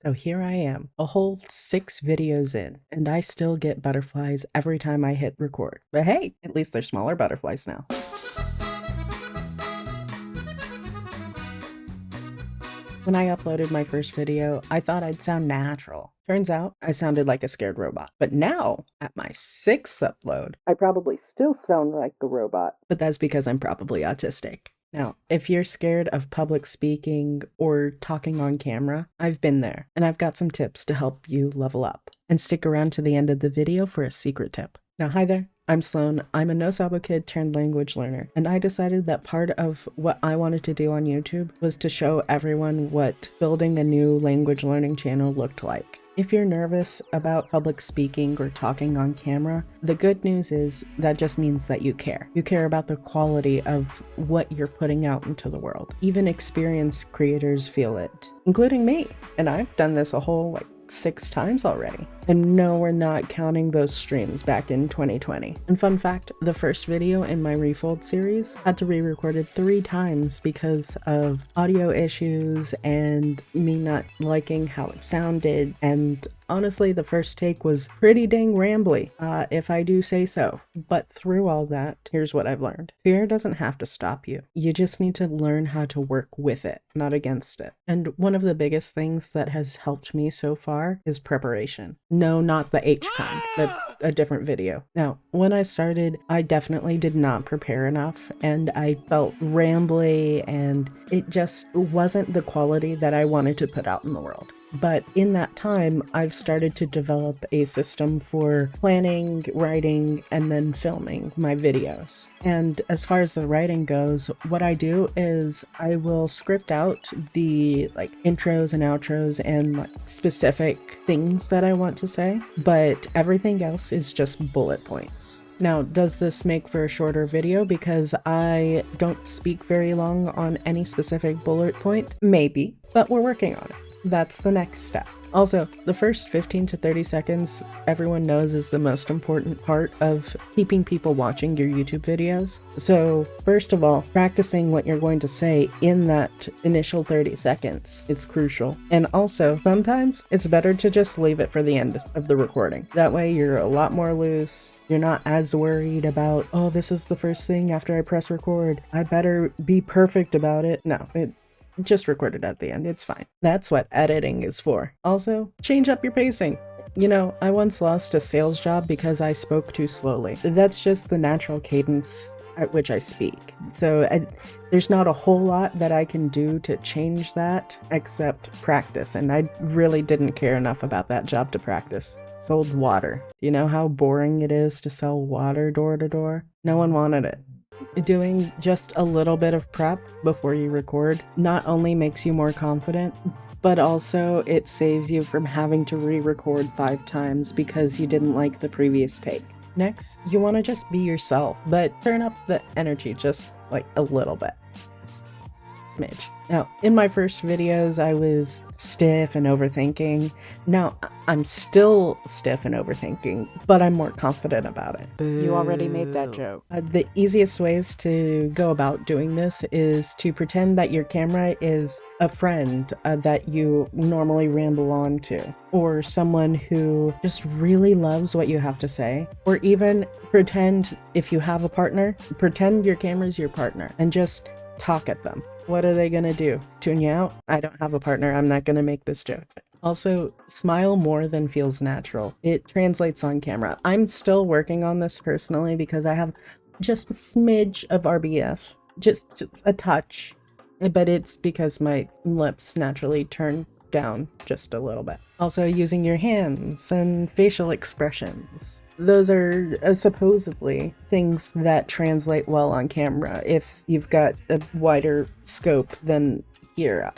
So here I am, a whole 6 videos in, and I still get butterflies every time I hit record. But hey, at least they're smaller butterflies now. When I uploaded my first video, I thought I'd sound natural. Turns out, I sounded like a scared robot. But now, at my 6th upload, I probably still sound like a robot. But that's because I'm probably autistic. Now, if you're scared of public speaking or talking on camera, I've been there, and I've got some tips to help you level up. And stick around to the end of the video for a secret tip. Now, hi there. I'm Sloan. I'm a no sabo kid turned language learner, and I decided that part of what I wanted to do on YouTube was to show everyone what building a new language learning channel looked like. If you're nervous about public speaking or talking on camera, the good news is that just means that you care. You care about the quality of what you're putting out into the world. Even experienced creators feel it, including me. And I've done this a whole 6 times already. And no, we're not counting those streams back in 2020. And fun fact, the first video in my Refold series had to re-record it 3 times because of audio issues and me not liking how it sounded. And honestly, the first take was pretty dang rambly, if I do say so. But through all that, here's what I've learned. Fear doesn't have to stop you. You just need to learn how to work with it, not against it. And one of the biggest things that has helped me so far is preparation. No, not the H kind. That's a different video. Now, when I started, I definitely did not prepare enough, and I felt rambly, and it just wasn't the quality that I wanted to put out in the world. But in that time, I've started to develop a system for planning, writing, and then filming my videos. And as far as the writing goes, what I do is I will script out the intros and outros and specific things that I want to say, but everything else is just bullet points. Now, does this make for a shorter video because I don't speak very long on any specific bullet point? Maybe, but we're working on it. That's the next step. Also, the first 15 to 30 seconds everyone knows is the most important part of keeping people watching your YouTube videos. So first of all, practicing what you're going to say in that initial 30 seconds is crucial. And also, sometimes it's better to just leave it for the end of the recording. That way you're a lot more loose. You're not as worried about, oh, this is the first thing after I press record. I better be perfect about it. No, just record it at the end. It's fine. That's what editing is for. Also, change up your pacing. You know, I once lost a sales job because I spoke too slowly. That's just the natural cadence at which I speak. So there's not a whole lot that I can do to change that except practice. And I really didn't care enough about that job to practice. Sold water. You know how boring it is to sell water door to door? No one wanted it. Doing just a little bit of prep before you record not only makes you more confident, but also it saves you from having to re-record 5 times because you didn't like the previous take. Next, you want to just be yourself, but turn up the energy just a little bit. Smidge. Now, in my first videos, I was stiff and overthinking. Now, I'm still stiff and overthinking, but I'm more confident about it. Boo. You already made that joke. The easiest ways to go about doing this is to pretend that your camera is a friend that you normally ramble on to, or someone who just really loves what you have to say, or even pretend if you have a partner, pretend your camera's your partner and just talk at them. What are they gonna do? Tune you out? I don't have a partner. I'm not gonna make this joke. Also, smile more than feels natural. It translates on camera. I'm still working on this personally because I have just a smidge of RBF. Just a touch. But it's because my lips naturally turn down just a little bit. Also, using your hands and facial expressions. Those are supposedly things that translate well on camera if you've got a wider scope than here.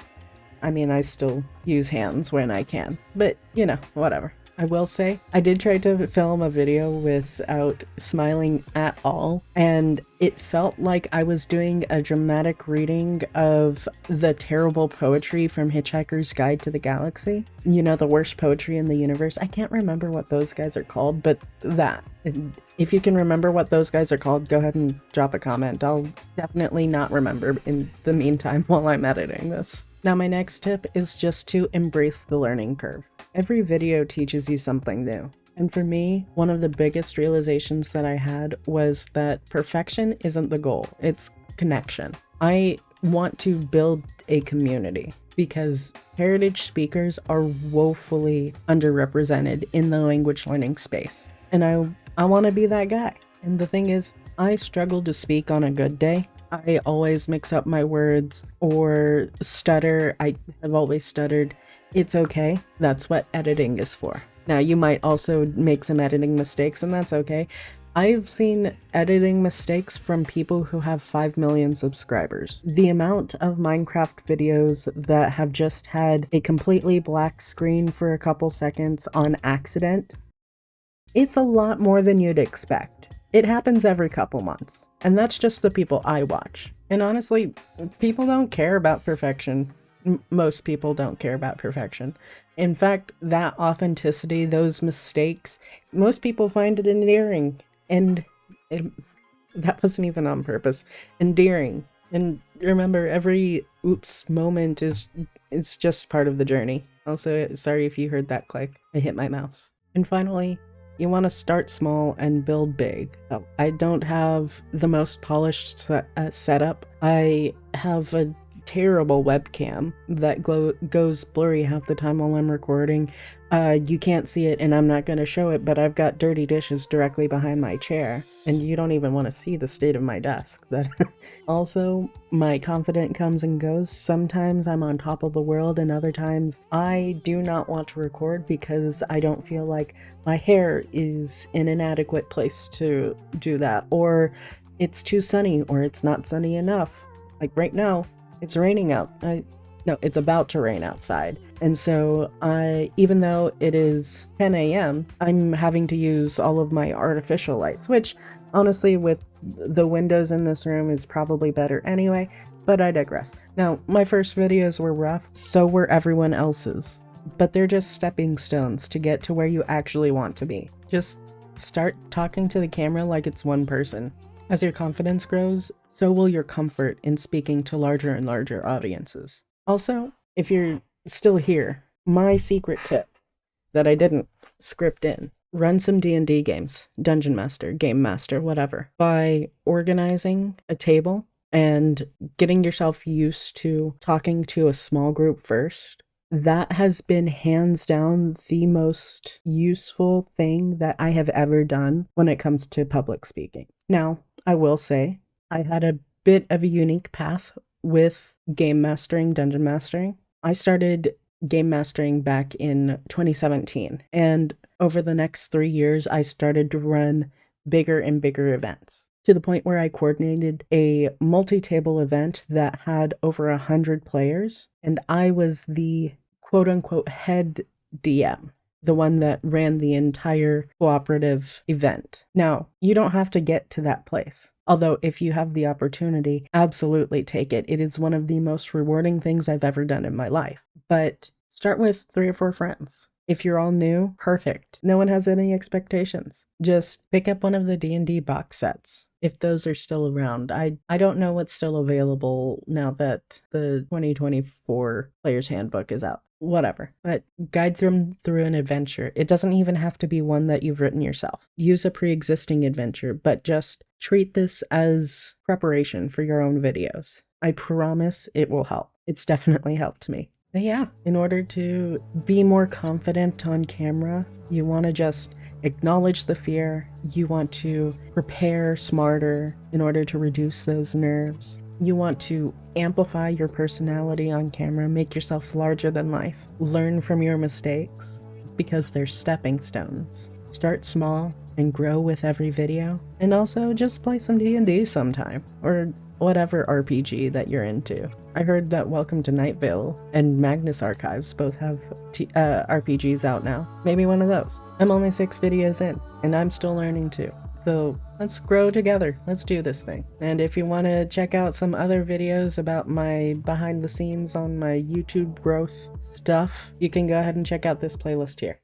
I mean, I still use hands when I can, but you know, whatever. I will say, I did try to film a video without smiling at all, and It felt like I was doing a dramatic reading of the terrible poetry from Hitchhiker's Guide to the Galaxy. You know, the worst poetry in the universe. I can't remember what those guys are called, but that. And if you can remember what those guys are called, go ahead and drop a comment. I'll definitely not remember in the meantime while I'm editing this. Now, my next tip is just to embrace the learning curve. Every video teaches you something new. And for me, one of the biggest realizations that I had was that perfection isn't the goal, it's connection. I want to build a community because heritage speakers are woefully underrepresented in the language learning space. And I want to be that guy. And the thing is, I struggle to speak on a good day. I always mix up my words or stutter. I have always stuttered. It's okay. That's what editing is for. Now, you might also make some editing mistakes, and that's okay. I've seen editing mistakes from people who have 5 million subscribers. The amount of Minecraft videos that have just had a completely black screen for a couple seconds on accident, it's a lot more than you'd expect. It happens every couple months, and that's just the people I watch. And honestly, people don't care about perfection. Most people don't care about perfection. In fact, that authenticity, those mistakes, most people find it endearing. And that wasn't even on purpose. Endearing. And remember, every oops moment is just part of the journey. Also, sorry if you heard that click. I hit my mouse. And finally, you want to start small and build big. I don't have the most polished setup. I have a terrible webcam that goes blurry half the time while I'm recording. You can't see it and I'm not going to show it, but I've got dirty dishes directly behind my chair and you don't even want to see the state of my desk. That also, my confidence comes and goes. Sometimes I'm on top of the world and other times I do not want to record because I don't feel like my hair is in an adequate place to do that, or it's too sunny, or it's not sunny enough. Like right now, it's raining out. No, it's about to rain outside. And so even though it is 10 a.m., I'm having to use all of my artificial lights, which honestly with the windows in this room is probably better anyway, but I digress. Now, my first videos were rough, so were everyone else's, but they're just stepping stones to get to where you actually want to be. Just start talking to the camera like it's one person. As your confidence grows, so will your comfort in speaking to larger and larger audiences. Also, if you're still here, my secret tip that I didn't script in, run some D&D games, Dungeon Master, Game Master, whatever, by organizing a table and getting yourself used to talking to a small group first. That has been hands down the most useful thing that I have ever done when it comes to public speaking. Now, I will say, I had a bit of a unique path with game mastering, dungeon mastering. I started game mastering back in 2017, and over the next 3 years, I started to run bigger and bigger events, to the point where I coordinated a multi-table event that had over 100 players, and I was the quote-unquote head DM. The one that ran the entire cooperative event. Now, you don't have to get to that place. Although, if you have the opportunity, absolutely take it. It is one of the most rewarding things I've ever done in my life. But start with 3 or 4 friends. If you're all new, perfect. No one has any expectations. Just pick up one of the D&D box sets, if those are still around. I don't know what's still available now that the 2024 Player's Handbook is out. Whatever, but guide them through an adventure. It doesn't even have to be one that you've written yourself. Use a pre-existing adventure, but just treat this as preparation for your own videos. I promise it will help. It's definitely helped me. But yeah, in order to be more confident on camera, you want to just acknowledge the fear. You want to prepare smarter in order to reduce those nerves. You want to amplify your personality on camera, make yourself larger than life. Learn from your mistakes because they're stepping stones. Start small and grow with every video. And also just play some D&D sometime, or whatever RPG that you're into. I heard that Welcome to Night Vale and Magnus Archives both have RPGs out now. Maybe one of those. I'm only 6 videos in, and I'm still learning too. So let's grow together. Let's do this thing. And if you want to check out some other videos about my behind the scenes on my YouTube growth stuff, you can go ahead and check out this playlist here.